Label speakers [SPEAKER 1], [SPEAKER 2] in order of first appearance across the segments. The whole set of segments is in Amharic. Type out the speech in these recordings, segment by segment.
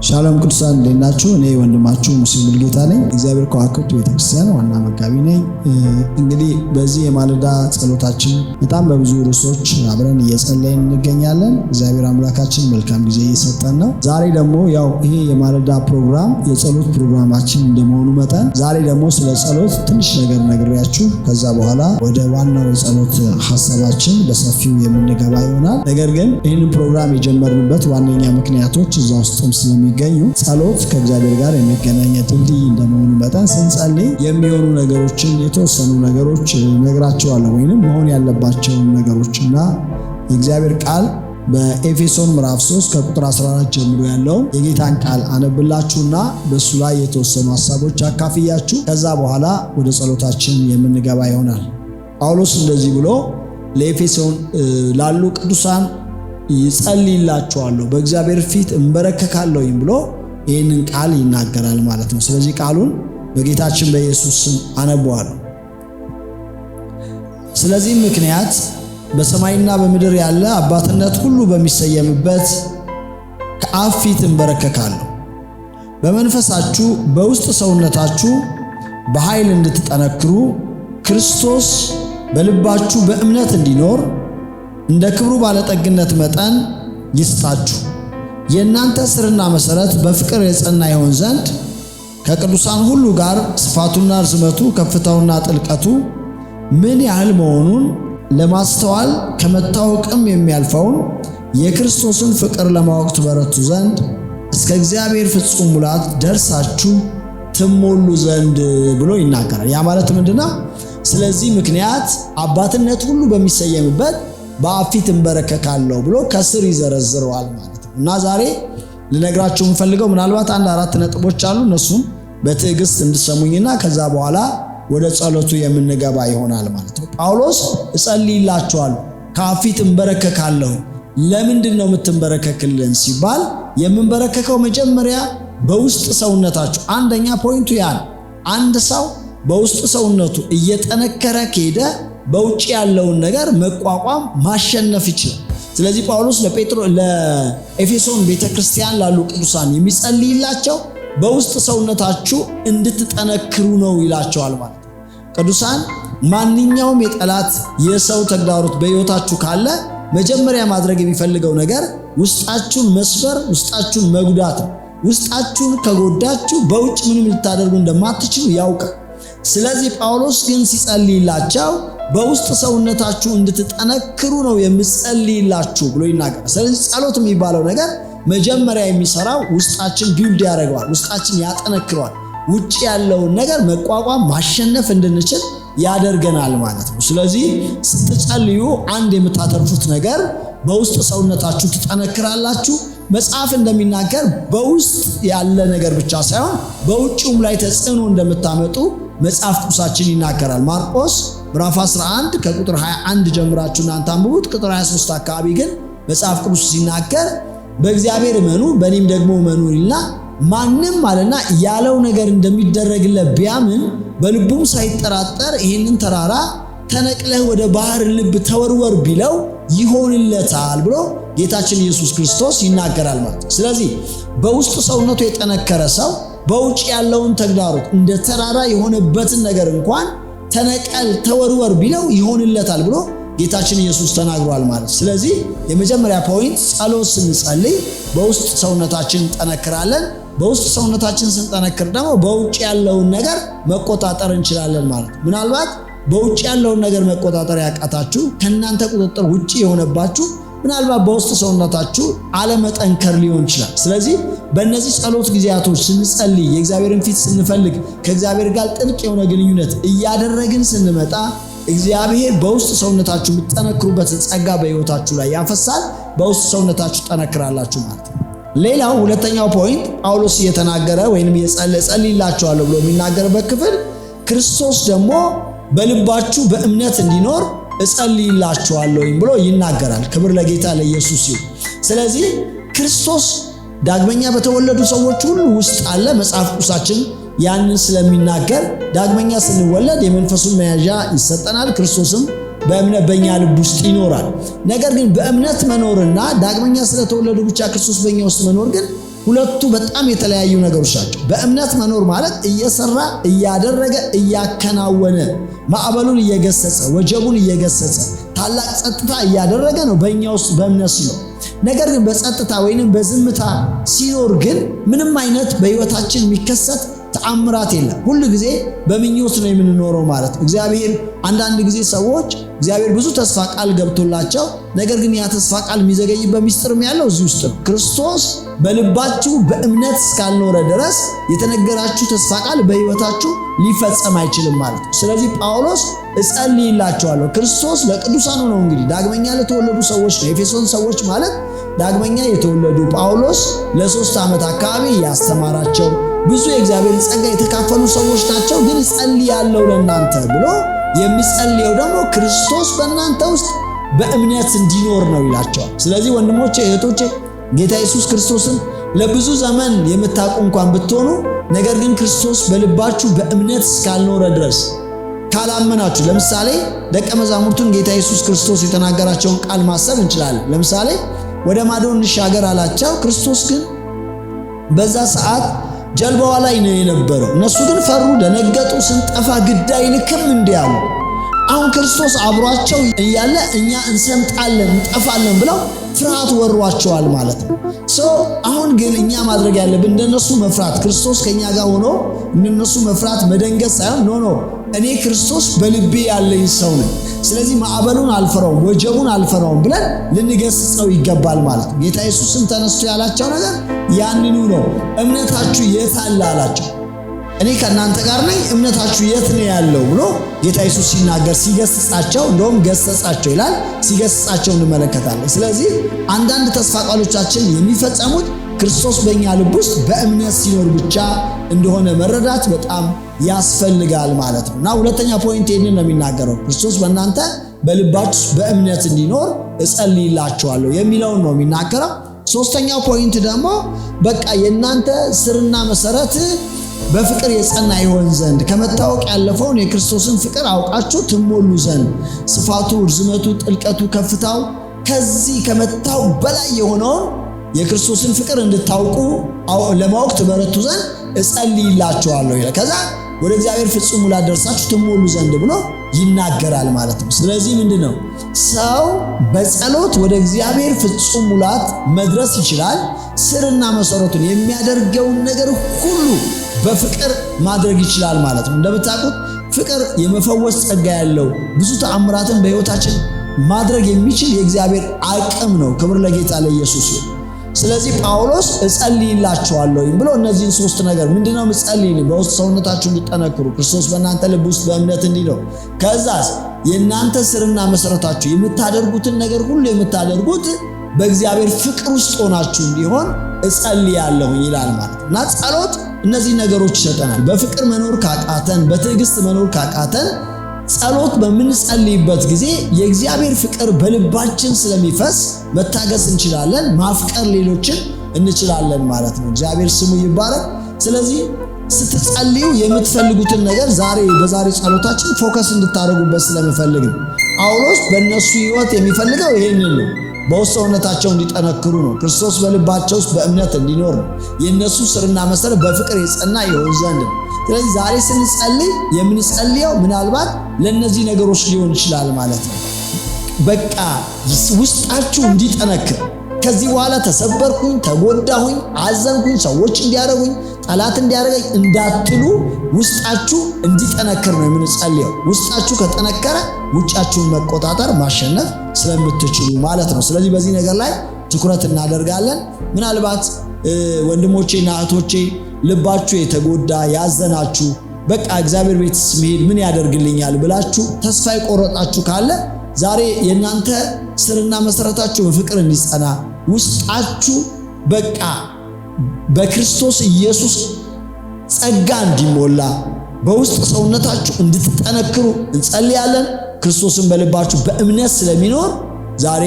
[SPEAKER 1] ሻሎም ቅዱሳን እንደናችሁ እኔ ወንድማችሁ ሙሴ ሙልጌታ ነኝ። እግዚአብሔር ከዋክብት ቤተክርስቲያን ዋና መጋቢ ነኝ። እንግዲህ በዚህ የማለዳ ጸሎታችን በጣም በብዙ ርዕሶች አብረን እየጸለይን እንገኛለን። እግዚአብሔር አምላካችን መልካም ጊዜ እየሰጠን ነው። ዛሬ ደግሞ ያው ይሄ የማለዳ ፕሮግራም የጸሎት ፕሮግራማችን እንደመሆኑ መጠን ዛሬ ደግሞ ስለ ጸሎት ትንሽ ነገር ነግሬያችሁ ከዛ በኋላ ወደ ዋናው የጸሎት ሐሳባችን በሰፊው የምንገባ ይሆናል። ነገር ግን ይህንን ፕሮግራም የጀመርንበት ዋነኛ ምክንያቶች እዛ ውስጥም ስለሚገኙ ጸሎት ከእግዚአብሔር ጋር የሚገናኘት ድልድይ እንደመሆኑ መጠን ስንጸልይ የሚሆኑ ነገሮችን የተወሰኑ ነገሮች ነግራቸዋለሁ ወይንም መሆን ያለባቸውን ነገሮችና የእግዚአብሔር ቃል በኤፌሶን ምዕራፍ 3 ከቁጥር 14 ጀምሮ ያለውን የጌታን ቃል አነብላችሁና በሱ ላይ የተወሰኑ ሐሳቦች አካፍያችሁ ከዛ በኋላ ወደ ጸሎታችን የምንገባ ይሆናል። ጳውሎስ እንደዚህ ብሎ ለኤፌሶን ላሉ ቅዱሳን ይጸልይላችኋለሁ በእግዚአብሔር ፊት እንበረከካለሁ ብሎ ይህንን ቃል ይናገራል ማለት ነው። ስለዚህ ቃሉን በጌታችን በኢየሱስ ስም አነበዋለሁ። ስለዚህ ምክንያት በሰማይና በምድር ያለ አባትነት ሁሉ በሚሰየምበት ከአብ ፊት እንበረከካለሁ። በመንፈሳችሁ በውስጥ ሰውነታችሁ በኃይል እንድትጠነክሩ ክርስቶስ በልባችሁ በእምነት እንዲኖር እንደ ክብሩ ባለጠግነት መጠን ይስጣችሁ። የእናንተ ስርና መሰረት በፍቅር የጸና ይሆን ዘንድ ከቅዱሳን ሁሉ ጋር ስፋቱና ርዝመቱ ከፍታውና ጥልቀቱ ምን ያህል መሆኑን ለማስተዋል ከመታወቅም የሚያልፈውን የክርስቶስን ፍቅር ለማወቅ ትበረቱ ዘንድ እስከ እግዚአብሔር ፍጹም ሙላት ደርሳችሁ ትሞሉ ዘንድ ብሎ ይናገራል። ያ ማለት ምንድነው? ስለዚህ ምክንያት አባትነት ሁሉ በሚሰየምበት በአብ ፊት እንበረከካለሁ ብሎ ከስር ይዘረዝረዋል ማለት ነው። እና ዛሬ ልነግራችሁ የምፈልገው ምናልባት አንድ አራት ነጥቦች አሉ። እነሱም በትዕግስት እንድሰሙኝና ከዛ በኋላ ወደ ጸሎቱ የምንገባ ይሆናል ማለት ነው። ጳውሎስ እጸልይላችኋለሁ ከአብ ፊት እንበረከካለሁ። ለምንድን ነው የምትንበረከክልን ሲባል የምንበረከከው መጀመሪያ በውስጥ ሰውነታችሁ። አንደኛ ፖይንቱ ያን አንድ ሰው በውስጥ ሰውነቱ እየጠነከረ ከሄደ በውጭ ያለውን ነገር መቋቋም ማሸነፍ ይችላል። ስለዚህ ጳውሎስ ለኤፌሶን ቤተክርስቲያን ላሉ ቅዱሳን የሚጸልይላቸው በውስጥ ሰውነታችሁ እንድትጠነክሩ ነው ይላቸዋል ማለት ነው። ቅዱሳን ማንኛውም የጠላት የሰው ተግዳሮት በሕይወታችሁ ካለ መጀመሪያ ማድረግ የሚፈልገው ነገር ውስጣችሁን መስበር፣ ውስጣችሁን መጉዳት ነው። ውስጣችሁን ከጎዳችሁ በውጭ ምንም ልታደርጉ እንደማትችሉ ያውቃል። ስለዚህ ጳውሎስ ግን ሲጸልይላቸው በውስጥ ሰውነታችሁ እንድትጠነክሩ ነው የምጸልይላችሁ ብሎ ይናገራል። ስለዚህ ጸሎት የሚባለው ነገር መጀመሪያ የሚሰራው ውስጣችን ቢውልድ ያደርገዋል፣ ውስጣችን ያጠነክረዋል። ውጭ ያለውን ነገር መቋቋም ማሸነፍ እንድንችል ያደርገናል ማለት ነው። ስለዚህ ስትጸልዩ አንድ የምታተርፉት ነገር በውስጥ ሰውነታችሁ ትጠነክራላችሁ። መጽሐፍ እንደሚናገር በውስጥ ያለ ነገር ብቻ ሳይሆን በውጭውም ላይ ተጽዕኖ እንደምታመጡ መጽሐፍ ቅዱሳችን ይናገራል። ማርቆስ ምዕራፍ 11 ከቁጥር 21 ጀምራችሁ እናንተ አንብቡት። ቁጥር 23 አካባቢ ግን መጽሐፍ ቅዱስ ሲናገር በእግዚአብሔር እመኑ በእኔም ደግሞ እመኑ ይልና ማንም አለና ያለው ነገር እንደሚደረግለት ቢያምን በልቡም ሳይጠራጠር ይህንን ተራራ ተነቅለህ ወደ ባህር ልብ ተወርወር ቢለው ይሆንለታል ብሎ ጌታችን ኢየሱስ ክርስቶስ ይናገራል ማለት ነው። ስለዚህ በውስጥ ሰውነቱ የጠነከረ ሰው በውጭ ያለውን ተግዳሮት እንደ ተራራ የሆነበትን ነገር እንኳን ተነቀል ተወርወር ቢለው ይሆንለታል ብሎ ጌታችን ኢየሱስ ተናግሯል ማለት። ስለዚህ የመጀመሪያ ፖይንት ጸሎት ስንጸልይ በውስጥ ሰውነታችን እንጠነክራለን። በውስጥ ሰውነታችን ስንጠነክር ደግሞ በውጭ ያለውን ነገር መቆጣጠር እንችላለን ማለት። ምናልባት በውጭ ያለውን ነገር መቆጣጠር ያቃታችሁ ከእናንተ ቁጥጥር ውጪ የሆነባችሁ ምናልባት በውስጥ ሰውነታችሁ አለመጠንከር ሊሆን ይችላል። ስለዚህ በእነዚህ ጸሎት ጊዜያቶች ስንጸልይ የእግዚአብሔርን ፊት ስንፈልግ ከእግዚአብሔር ጋር ጥልቅ የሆነ ግንኙነት እያደረግን ስንመጣ እግዚአብሔር በውስጥ ሰውነታችሁ የምትጠነክሩበትን ጸጋ በሕይወታችሁ ላይ ያፈሳል። በውስጥ ሰውነታችሁ ጠነክራላችሁ ማለት ነው። ሌላው ሁለተኛው ፖይንት ጳውሎስ እየተናገረ ወይንም እጸልይላችኋለሁ ብሎ የሚናገርበት ክፍል ክርስቶስ ደግሞ በልባችሁ በእምነት እንዲኖር እጸልይላችኋለሁ ብሎ ይናገራል። ክብር ለጌታ ለኢየሱስ ይሁን። ስለዚህ ክርስቶስ ዳግመኛ በተወለዱ ሰዎች ሁሉ ውስጥ አለ። መጽሐፍ ቅዱሳችን ያንን ስለሚናገር ዳግመኛ ስንወለድ የመንፈሱን መያዣ ይሰጠናል። ክርስቶስም በእምነት በእኛ ልብ ውስጥ ይኖራል። ነገር ግን በእምነት መኖርና ዳግመኛ ስለተወለዱ ብቻ ክርስቶስ በእኛ ውስጥ መኖር ግን ሁለቱ በጣም የተለያዩ ነገሮች ናቸው። በእምነት መኖር ማለት እየሰራ እያደረገ እያከናወነ ማዕበሉን እየገሰጸ ወጀቡን እየገሰጸ ታላቅ ጸጥታ እያደረገ ነው በእኛ ውስጥ በእምነት ሲኖር። ነገር ግን በጸጥታ ወይንም በዝምታ ሲኖር ግን ምንም አይነት በሕይወታችን የሚከሰት ተአምራት የለም። ሁሉ ጊዜ በምኞት ነው የምንኖረው ማለት ነው። እግዚአብሔር አንዳንድ ጊዜ ሰዎች እግዚአብሔር ብዙ ተስፋ ቃል ገብቶላቸው ነገር ግን ያ ተስፋ ቃል የሚዘገይበት ሚስጥርም ያለው እዚህ ውስጥ ነው። ክርስቶስ በልባችሁ በእምነት እስካልኖረ ድረስ የተነገራችሁ ተስፋ ቃል በሕይወታችሁ ሊፈጸም አይችልም ማለት ነው። ስለዚህ ጳውሎስ እጸልይላችኋለሁ ክርስቶስ ለቅዱሳኑ ነው እንግዲህ ዳግመኛ ለተወለዱ ሰዎች ነው። ኤፌሶን ሰዎች ማለት ዳግመኛ የተወለዱ ጳውሎስ ለ3 ዓመት አካባቢ ያስተማራቸው ብዙ የእግዚአብሔር ጸጋ የተካፈሉ ሰዎች ናቸው። ግን እጸልያለሁ ለእናንተ ብሎ የሚጸልየው ደግሞ ክርስቶስ በእናንተ ውስጥ በእምነት እንዲኖር ነው ይላቸዋል። ስለዚህ ወንድሞቼ እህቶቼ ጌታ ኢየሱስ ክርስቶስን ለብዙ ዘመን የምታውቁ እንኳን ብትሆኑ ነገር ግን ክርስቶስ በልባችሁ በእምነት እስካልኖረ ድረስ ካላመናችሁ፣ ለምሳሌ ደቀ መዛሙርቱን ጌታ ኢየሱስ ክርስቶስ የተናገራቸውን ቃል ማሰብ እንችላለን። ለምሳሌ ወደ ማዶ እንሻገር አላቸው። ክርስቶስ ግን በዛ ሰዓት ጀልባዋ ላይ ነው የነበረው። እነሱ ግን ፈሩ፣ ደነገጡ። ስንጠፋ ግድ አይልክም እንዲህ አሉ። አሁን ክርስቶስ አብሯቸው እያለ እኛ እንሰምጣለን እንጠፋለን ብለው ፍርሃት ወሯቸዋል ማለት ነው። አሁን ግን እኛ ማድረግ ያለብን እንደነሱ መፍራት፣ ክርስቶስ ከኛ ጋር ሆኖ እንደነሱ መፍራት መደንገጥ ሳይሆን ኖ እኔ ክርስቶስ በልቤ ያለኝ ሰው ነኝ፣ ስለዚህ ማዕበሉን አልፈራውም ወጀቡን አልፈራውም ብለን ልንገስጸው ይገባል ማለት ነው። ጌታ ኢየሱስም ተነስቶ ያላቸው ነገር ያንኑ ነው። እምነታችሁ የት አለ አላቸው። እኔ ከእናንተ ጋር ነኝ፣ እምነታችሁ የት ነው ያለው ብሎ ጌታ ኢየሱስ ሲናገር ሲገስጻቸው፣ እንደውም ገሰጻቸው ይላል፣ ሲገስጻቸው እንመለከታለን። ስለዚህ አንዳንድ ተስፋ ቃሎቻችን የሚፈጸሙት ክርስቶስ በእኛ ልብ ውስጥ በእምነት ሲኖር ብቻ እንደሆነ መረዳት በጣም ያስፈልጋል ማለት ነው። እና ሁለተኛ ፖይንት ይህንን ነው የሚናገረው፣ ክርስቶስ በእናንተ በልባችሁ በእምነት እንዲኖር እጸልይላችኋለሁ የሚለውን ነው የሚናገረው። ሶስተኛው ፖይንት ደግሞ በቃ የእናንተ ስርና መሰረት በፍቅር የጸና ይሆን ዘንድ ከመታወቅ ያለፈውን የክርስቶስን ፍቅር አውቃችሁ ትሞሉ ዘንድ ስፋቱ፣ ርዝመቱ፣ ጥልቀቱ፣ ከፍታው ከዚህ ከመታወቅ በላይ የሆነውን የክርስቶስን ፍቅር እንድታውቁ ለማወቅ ትበረቱ ዘንድ እጸልይላችኋለሁ ይላል። ከዛ ወደ እግዚአብሔር ፍጹም ሙላት ደርሳችሁ ትሞሉ ዘንድ ብሎ ይናገራል ማለት ነው። ስለዚህ ምንድነው ሰው በጸሎት ወደ እግዚአብሔር ፍጹም ሙላት መድረስ ይችላል። ስርና መሰረቱን የሚያደርገውን ነገር ሁሉ በፍቅር ማድረግ ይችላል ማለት ነው። እንደምታውቁት ፍቅር የመፈወስ ጸጋ ያለው ብዙ ተአምራትን በሕይወታችን ማድረግ የሚችል የእግዚአብሔር አቅም ነው። ክብር ለጌታ ለኢየሱስ ይሁን። ስለዚህ ጳውሎስ እጸልይላችኋለሁ ብሎ እነዚህን 3 ነገር ምንድነው ምጸልይ? በውስጥ ሰውነታችሁ እንዲጠነክሩ ክርስቶስ በእናንተ ልብ ውስጥ በእምነት እንዲኖር፣ ከዛስ የእናንተ ስርና መሰረታችሁ የምታደርጉትን ነገር ሁሉ የምታደርጉት በእግዚአብሔር ፍቅር ውስጥ ሆናችሁ እንዲሆን እጸልያለሁ ይላል ማለት ነው። እና ጸሎት እነዚህ ነገሮች ይሰጠናል። በፍቅር መኖር ካቃተን፣ በትዕግስት መኖር ካቃተን ጸሎት በምንጸልይበት ጊዜ የእግዚአብሔር ፍቅር በልባችን ስለሚፈስ መታገስ እንችላለን፣ ማፍቀር ሌሎችን እንችላለን ማለት ነው። እግዚአብሔር ስሙ ይባረክ። ስለዚህ ስትጸልዩ የምትፈልጉትን ነገር በዛሬ ጸሎታችን ፎከስ እንድታደርጉበት ስለምፈልግ ነው። ጳውሎስ በእነሱ ሕይወት የሚፈልገው ይሄንን ነው። በውስጥ ሰውነታቸው እንዲጠነክሩ ነው። ክርስቶስ በልባቸው ውስጥ በእምነት እንዲኖር ነው። የእነሱ ስርና መሰረት በፍቅር የጸና ይሆን ዘንድ ነው። ስለዚህ ዛሬ ስንጸልይ የምንጸልየው ምናልባት ለእነዚህ ነገሮች ሊሆን ይችላል ማለት ነው። በቃ ውስጣችሁ እንዲጠነክር፣ ከዚህ በኋላ ተሰበርኩኝ፣ ተጎዳሁኝ፣ አዘንኩኝ፣ ሰዎች እንዲያደርጉኝ፣ ጠላት እንዲያደርገኝ እንዳትሉ ውስጣችሁ እንዲጠነክር ነው የምንጸልየው። ውስጣችሁ ከጠነከረ ውጫችሁን መቆጣጠር ማሸነፍ ስለምትችሉ ማለት ነው። ስለዚህ በዚህ ነገር ላይ ትኩረት እናደርጋለን። ምናልባት ወንድሞቼና እህቶቼ ልባችሁ የተጎዳ ያዘናችሁ፣ በቃ እግዚአብሔር ቤት መሄድ ምን ያደርግልኛል ብላችሁ ተስፋ የቆረጣችሁ ካለ ዛሬ የእናንተ ስርና መሰረታችሁ በፍቅር እንዲጸና ውስጣችሁ በቃ በክርስቶስ ኢየሱስ ጸጋ እንዲሞላ በውስጥ ሰውነታችሁ እንድትጠነክሩ እንጸልያለን። ክርስቶስን በልባችሁ በእምነት ስለሚኖር ዛሬ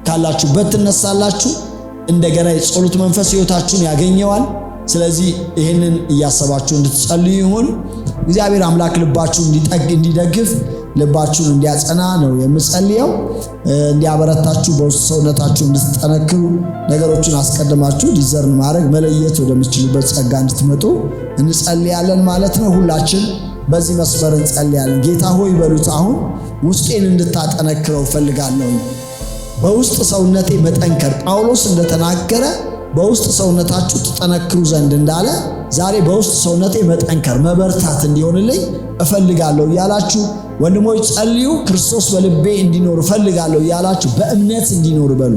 [SPEAKER 1] ካላችሁበት ትነሳላችሁ። እንደገና የጸሎት መንፈስ ሕይወታችሁን ያገኘዋል። ስለዚህ ይህንን እያሰባችሁ እንድትጸልዩ ይሁን። እግዚአብሔር አምላክ ልባችሁ እንዲደግፍ ልባችሁን እንዲያጸና ነው የምጸልየው። እንዲያበረታችሁ በውስጥ ሰውነታችሁ እንድትጠነክሩ ነገሮችን አስቀድማችሁ ዲዘርን ማድረግ መለየት ወደምትችሉበት ጸጋ እንድትመጡ እንጸልያለን ማለት ነው። ሁላችን በዚህ መስመር እንጸልያለን። ጌታ ሆይ በሉት። አሁን ውስጤን እንድታጠነክረው ፈልጋለሁ። በውስጥ ሰውነቴ መጠንከር ጳውሎስ እንደተናገረ በውስጥ ሰውነታችሁ ተጠነክሩ ዘንድ እንዳለ ዛሬ በውስጥ ሰውነቴ መጠንከር መበርታት እንዲሆንልኝ እፈልጋለሁ ያላችሁ ወንድሞች ጸልዩ። ክርስቶስ በልቤ እንዲኖር እፈልጋለሁ ያላችሁ በእምነት እንዲኖር በሉ።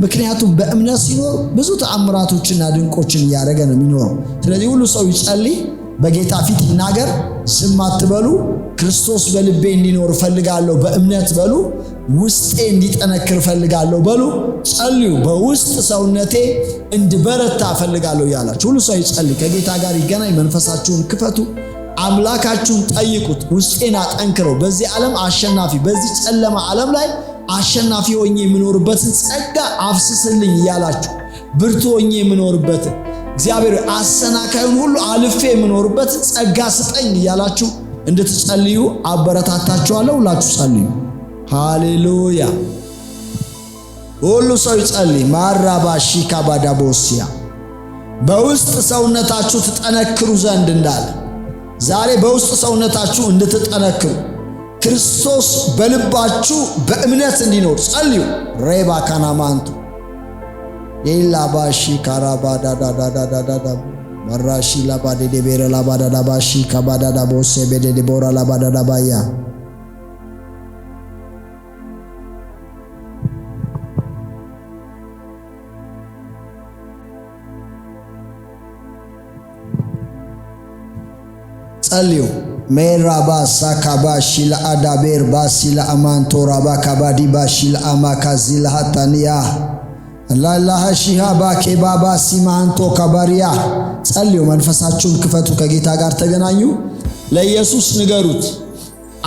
[SPEAKER 1] ምክንያቱም በእምነት ሲኖር ብዙ ተአምራቶችና ድንቆችን እያደረገ ነው የሚኖረው። ስለዚህ ሁሉ ሰው ይጸልይ፣ በጌታ ፊት ይናገር፣ ዝም አትበሉ። ክርስቶስ በልቤ እንዲኖር እፈልጋለሁ በእምነት በሉ። ውስጤ እንዲጠነክር እፈልጋለሁ በሉ። ጸልዩ። በውስጥ ሰውነቴ እንድበረታ እፈልጋለሁ ያላችሁ ሁሉ ሰው ይጸልይ። ከጌታ ጋር ይገናኝ። መንፈሳችሁን ክፈቱ። አምላካችሁን ጠይቁት። ውስጤን አጠንክረው በዚህ ዓለም አሸናፊ፣ በዚህ ጨለማ ዓለም ላይ አሸናፊ ሆኜ የምኖርበትን ጸጋ አፍስስልኝ እያላችሁ ብርቱ ሆኜ የምኖርበትን እግዚአብሔር አሰናካዩን ሁሉ አልፌ የምኖርበትን ጸጋ ስጠኝ እያላችሁ እንድትጸልዩ አበረታታችኋለሁ። ሁላችሁ ጸልዩ። ሃሌሉያ። ሁሉ ሰው ይጸልይ። ማራባሺ ካባዳቦሲያ በውስጥ ሰውነታችሁ ትጠነክሩ ዘንድ እንዳለ ዛሬ በውስጥ ሰውነታችሁ እንድትጠነክሩ ክርስቶስ በልባችሁ በእምነት እንዲኖር ጸልዩ። ሬባ ካናማንቱ ኢላባሺ ካራባዳዳዳዳዳዳ መራሺ ላባዴ ቤረ ላባዳዳባሺ ካባዳዳቦሴ ቤዴ ቦራ ላባዳዳባያ ጸልዩ። ሜራባ ሳካባ ሺላ አዳቤር ባሲላ አማንቶ ራባ ካባዲ ባሺላ አማካዚላ ሀታንያ ላላህ ሺሃባ ኬባባ ሲማንቶ ካባሪያ ጸልዩ። መንፈሳችሁን ክፈቱ። ከጌታ ጋር ተገናኙ። ለኢየሱስ ንገሩት።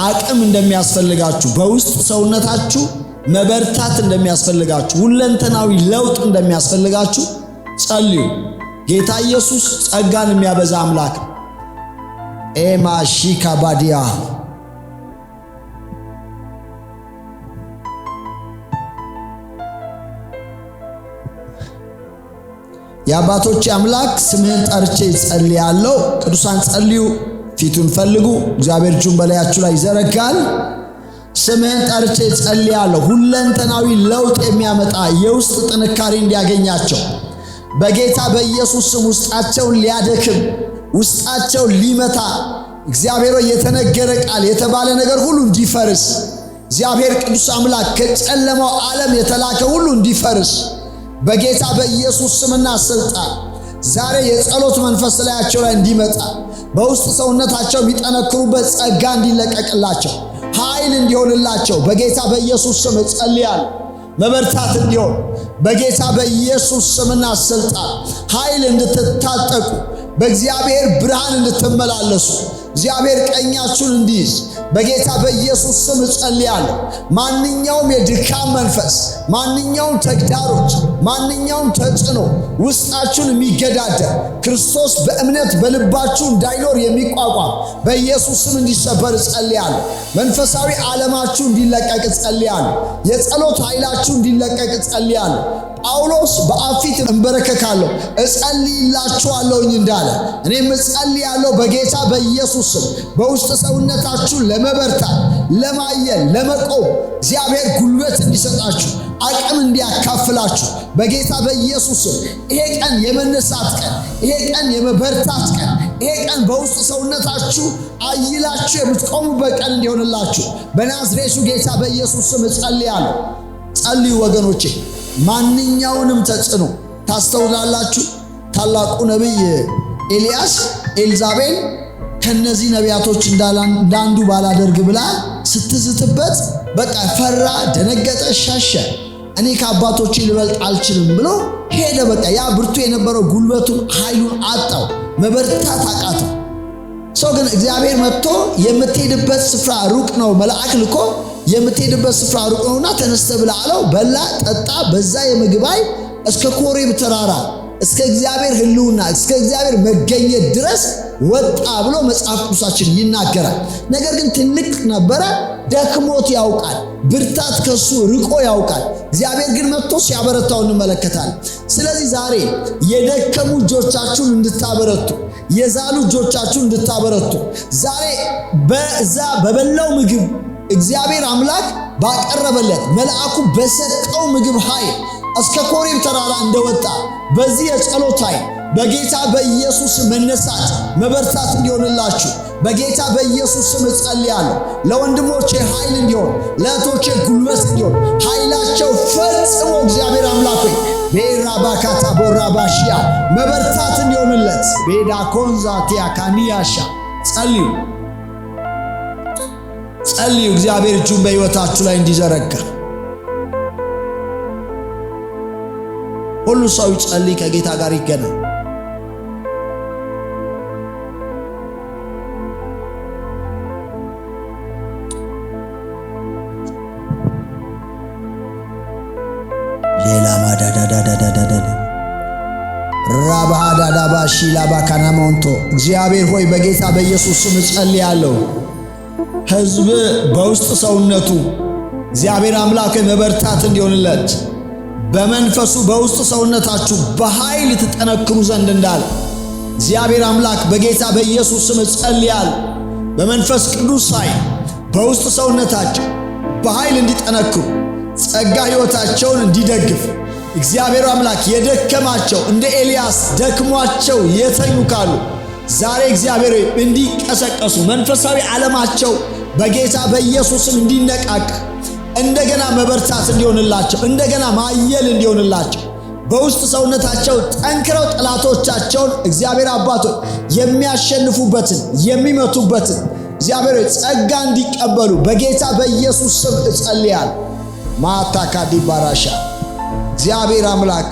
[SPEAKER 1] አቅም እንደሚያስፈልጋችሁ፣ በውስጥ ሰውነታችሁ መበርታት እንደሚያስፈልጋችሁ፣ ሁለንተናዊ ለውጥ እንደሚያስፈልጋችሁ ጸልዩ። ጌታ ኢየሱስ ጸጋን የሚያበዛ አምላክ ኤማሺካ ባዲያ የአባቶች አምላክ ስምህን ጠርቼ ጸልያለሁ። ቅዱሳን ጸልዩ። ፊቱን ፈልጉ። እግዚአብሔር እጁን በላያችሁ ላይ ይዘረጋል። ስምህን ጠርቼ ጸልያለሁ። ሁለንተናዊ ለውጥ የሚያመጣ የውስጥ ጥንካሬ እንዲያገኛቸው በጌታ በኢየሱስ ስም ውስጣቸውን ሊያደክም ውስጣቸው ሊመታ እግዚአብሔር የተነገረ ቃል የተባለ ነገር ሁሉ እንዲፈርስ እግዚአብሔር ቅዱስ አምላክ ከጨለማው ዓለም የተላከ ሁሉ እንዲፈርስ በጌታ በኢየሱስ ስምና ስልጣን ዛሬ የጸሎት መንፈስ ላያቸው ላይ እንዲመጣ በውስጥ ሰውነታቸው የሚጠነክሩበት ጸጋ እንዲለቀቅላቸው ኃይል እንዲሆንላቸው በጌታ በኢየሱስ ስም ጸልያለሁ። መበርታት እንዲሆን በጌታ በኢየሱስ ስምና ስልጣን ኃይል እንድትታጠቁ በእግዚአብሔር ብርሃን እንድትመላለሱ እግዚአብሔር ቀኛችሁን እንዲይዝ በጌታ በኢየሱስ ስም ጸልያለሁ። ማንኛውም የድካም መንፈስ፣ ማንኛውም ተግዳሮች፣ ማንኛውም ተጽዕኖ ውስጣችሁን የሚገዳደር ክርስቶስ በእምነት በልባችሁ እንዳይኖር የሚቋቋም በኢየሱስ ስም እንዲሰበር ጸልያለሁ። መንፈሳዊ ዓለማችሁ እንዲለቀቅ ጸልያለሁ። የጸሎት ኃይላችሁ እንዲለቀቅ ጸልያለሁ። ጳውሎስ በአብ ፊት እንበረከካለሁ እጸልይላችኋለሁኝ እንዳለ እኔም እጸልያለሁ በጌታ በኢየሱስ ስም በውስጥ ሰውነታችሁ ለመበርታት፣ ለማየል፣ ለመቆም እግዚአብሔር ጉልበት እንዲሰጣችሁ አቅም እንዲያካፍላችሁ በጌታ በኢየሱስ ስም ይሄ ቀን የመነሳት ቀን፣ ይሄ ቀን የመበርታት ቀን፣ ይሄ ቀን በውስጥ ሰውነታችሁ አይላችሁ የምትቆሙበት ቀን እንዲሆንላችሁ በናዝሬቱ ጌታ በኢየሱስ ስም እጸልያለሁ። ጸልዩ ወገኖቼ። ማንኛውንም ተጽዕኖ ታስተውላላችሁ። ታላቁ ነቢይ ኤልያስ ኤልዛቤል ከነዚህ ነቢያቶች እንዳንዱ ባላደርግ ብላ ስትዝትበት በቃ ፈራ፣ ደነገጠ፣ ሸሸ። እኔ ከአባቶቼ ልበልጥ አልችልም ብሎ ሄደ። በቃ ያ ብርቱ የነበረው ጉልበቱን ኃይሉን አጣው፣ መበርታት አቃተው። ሰው ግን እግዚአብሔር መጥቶ የምትሄድበት ስፍራ ሩቅ ነው፣ መልአክ ልኮ የምትሄድበት ስፍራ ሩቅ ነውና ተነስተ ብላ አለው። በላ፣ ጠጣ። በዛ የምግብ ኃይል እስከ ኮሬብ ተራራ እስከ እግዚአብሔር ሕልውና እስከ እግዚአብሔር መገኘት ድረስ ወጣ ብሎ መጽሐፍ ቅዱሳችን ይናገራል። ነገር ግን ትልቅ ነበረ፣ ደክሞት ያውቃል፣ ብርታት ከሱ ርቆ ያውቃል። እግዚአብሔር ግን መጥቶ ሲያበረታው እንመለከታለን። ስለዚህ ዛሬ የደከሙ እጆቻችሁን እንድታበረቱ፣ የዛሉ እጆቻችሁን እንድታበረቱ ዛሬ በዛ በበላው ምግብ እግዚአብሔር አምላክ ባቀረበለት መልአኩ በሰጠው ምግብ ኃይል እስከ ኮሬብ ተራራ እንደወጣ በዚህ የጸሎት ኃይል በጌታ በኢየሱስ መነሳት መበርታት እንዲሆንላችሁ በጌታ በኢየሱስ ስም ጸልያለሁ። ለወንድሞቼ ኃይል እንዲሆን፣ ለእህቶቼ ጉልበት እንዲሆን፣ ኃይላቸው ፈጽሞ እግዚአብሔር አምላክ ሆይ ቤራባካታ ቦራባሽያ መበርታት እንዲሆንለት ቤዳ ኮንዛ ቲያካኒያሻ ጸልዩ። እግዚአብሔር እጁን በሕይወታችሁ ላይ እንዲዘረጋ ሁሉ ሰው ይጸልይ፣ ከጌታ ጋር ይገናኝ። ሌላ ማዳዳዳዳዳዳ ራባዳዳባሺ ላባካናሞንቶ እግዚአብሔር ሆይ በጌታ በኢየሱስ ስም ጸልያለሁ። ሕዝብ በውስጥ ሰውነቱ እግዚአብሔር አምላክ መበርታት እንዲሆንለት በመንፈሱ በውስጥ ሰውነታችሁ በኃይል ትጠነክሩ ዘንድ እንዳለ እግዚአብሔር አምላክ በጌታ በኢየሱስ ስም ጸልያለሁ። በመንፈስ ቅዱስ ኃይል በውስጥ ሰውነታችሁ በኃይል እንዲጠነክሩ ጸጋ ሕይወታቸውን እንዲደግፍ እግዚአብሔር አምላክ የደከማቸው እንደ ኤልያስ ደክሟቸው የተኙ ካሉ ዛሬ እግዚአብሔር እንዲቀሰቀሱ መንፈሳዊ ዓለማቸው በጌታ በኢየሱስም እንዲነቃቃ እንደገና መበርታት እንዲሆንላቸው እንደገና ማየል እንዲሆንላቸው በውስጥ ሰውነታቸው ጠንክረው ጠላቶቻቸውን እግዚአብሔር አባቶ የሚያሸንፉበትን የሚመቱበትን እግዚአብሔር ጸጋ እንዲቀበሉ በጌታ በኢየሱስ ስም እጸልያለሁ። ማታካዲ ባራሻ እግዚአብሔር አምላክ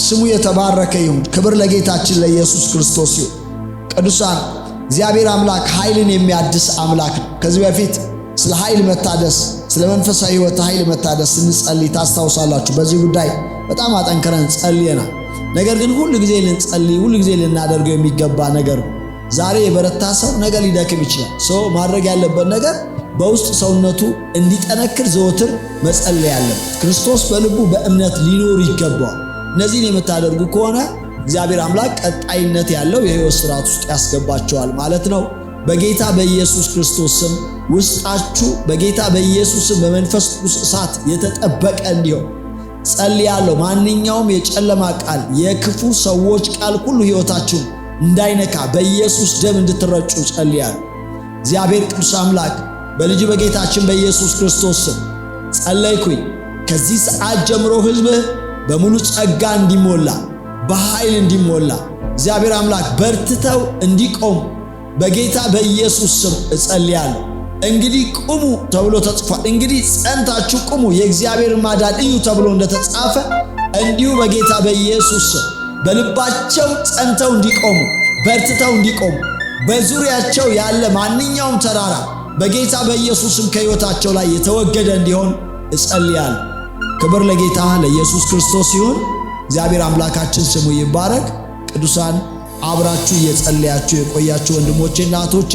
[SPEAKER 1] ስሙ የተባረከ ይሁን። ክብር ለጌታችን ለኢየሱስ ክርስቶስ ይሁን። ቅዱሳን እግዚአብሔር አምላክ ኃይልን የሚያድስ አምላክ ነው። ከዚህ በፊት ስለ ኃይል መታደስ ስለ መንፈሳዊ ሕይወት ኃይል መታደስ ስንጸልይ ታስታውሳላችሁ። በዚህ ጉዳይ በጣም አጠንክረን ጸልየናል። ነገር ግን ሁሉ ጊዜ ልንጸልይ ሁሉ ጊዜ ልናደርገው የሚገባ ነገር ነው። ዛሬ የበረታ ሰው ነገ ሊደክም ይችላል። ሰው ማድረግ ያለበት ነገር በውስጥ ሰውነቱ እንዲጠነክር ዘወትር መጸለይ ያለበት። ክርስቶስ በልቡ በእምነት ሊኖር ይገባዋል። እነዚህን የምታደርጉ ከሆነ እግዚአብሔር አምላክ ቀጣይነት ያለው የሕይወት ሥርዓት ውስጥ ያስገባቸዋል ማለት ነው። በጌታ በኢየሱስ ክርስቶስ ስም ውስጣችሁ በጌታ በኢየሱስ ስም በመንፈስ ቅዱስ እሳት የተጠበቀ እንዲሆን ጸልያለሁ። ማንኛውም የጨለማ ቃል፣ የክፉ ሰዎች ቃል ሁሉ ሕይወታችሁን እንዳይነካ በኢየሱስ ደም እንድትረጩ ጸልያለሁ። እግዚአብሔር ቅዱስ አምላክ በልጅ በጌታችን በኢየሱስ ክርስቶስ ስም ጸለይኩኝ። ከዚህ ሰዓት ጀምሮ ሕዝብህ በሙሉ ጸጋ እንዲሞላ በኃይል እንዲሞላ እግዚአብሔር አምላክ በርትተው እንዲቆሙ በጌታ በኢየሱስ ስም እጸልያለሁ። እንግዲህ ቁሙ ተብሎ ተጽፏል። እንግዲህ ጸንታችሁ ቁሙ የእግዚአብሔርን ማዳን እዩ ተብሎ እንደተጻፈ እንዲሁ በጌታ በኢየሱስ ስም በልባቸው ጸንተው እንዲቆሙ በርትተው እንዲቆሙ በዙሪያቸው ያለ ማንኛውም ተራራ በጌታ በኢየሱስም ከሕይወታቸው ላይ የተወገደ እንዲሆን እጸልያለሁ። ክብር ለጌታ ለኢየሱስ ክርስቶስ ይሁን። እግዚአብሔር አምላካችን ስሙ ይባረክ። ቅዱሳን አብራችሁ እየጸለያችሁ የቆያችሁ ወንድሞቼና እህቶቼ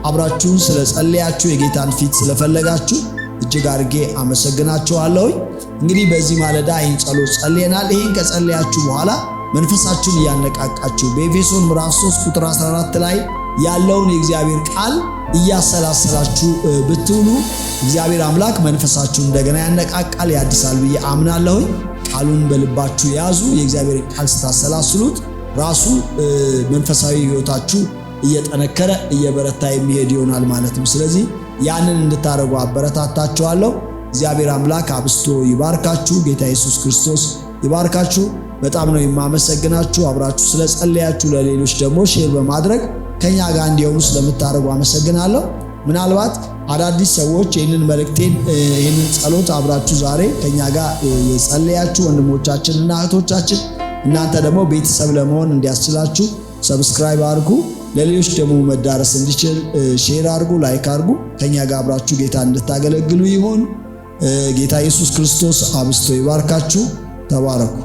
[SPEAKER 1] አብራችሁን ስለጸለያችሁ የጌታን ፊት ስለፈለጋችሁ እጅግ አድርጌ አመሰግናችኋለሁ። እንግዲህ በዚህ ማለዳ ይህን ጸሎት ጸልየናል። ይህን ከጸለያችሁ በኋላ መንፈሳችሁን እያነቃቃችሁ በኤፌሶን ምዕራፍ 3 ቁጥር 14 ላይ ያለውን የእግዚአብሔር ቃል እያሰላሰላችሁ ብትውሉ እግዚአብሔር አምላክ መንፈሳችሁን እንደገና ያነቃቃል ያድሳል ብዬ አምናለሁ። ቃሉን በልባችሁ ያዙ። የእግዚአብሔር ቃል ስታሰላስሉት ራሱ መንፈሳዊ ሕይወታችሁ እየጠነከረ እየበረታ የሚሄድ ይሆናል ማለት ነው። ስለዚህ ያንን እንድታደርጉ አበረታታችኋለሁ። እግዚአብሔር አምላክ አብስቶ ይባርካችሁ። ጌታ ኢየሱስ ክርስቶስ ይባርካችሁ። በጣም ነው የማመሰግናችሁ። አብራችሁ ስለጸለያችሁ ለሌሎች ደግሞ ሼር በማድረግ ከኛ ጋር እንዲሆኑ ስለምታደርጉ አመሰግናለሁ። ምናልባት አዳዲስ ሰዎች ይህንን መልእክቴን ይህንን ጸሎት አብራችሁ ዛሬ ከኛ ጋር የጸለያችሁ ወንድሞቻችንና እህቶቻችን እናንተ ደግሞ ቤተሰብ ለመሆን እንዲያስችላችሁ ሰብስክራይብ አድርጉ። ለሌሎች ደግሞ መዳረስ እንዲችል ሼር አድርጉ፣ ላይክ አድርጉ። ከኛ ጋር አብራችሁ ጌታ እንድታገለግሉ ይሁን። ጌታ ኢየሱስ ክርስቶስ አብስቶ ይባርካችሁ። ተባረኩ።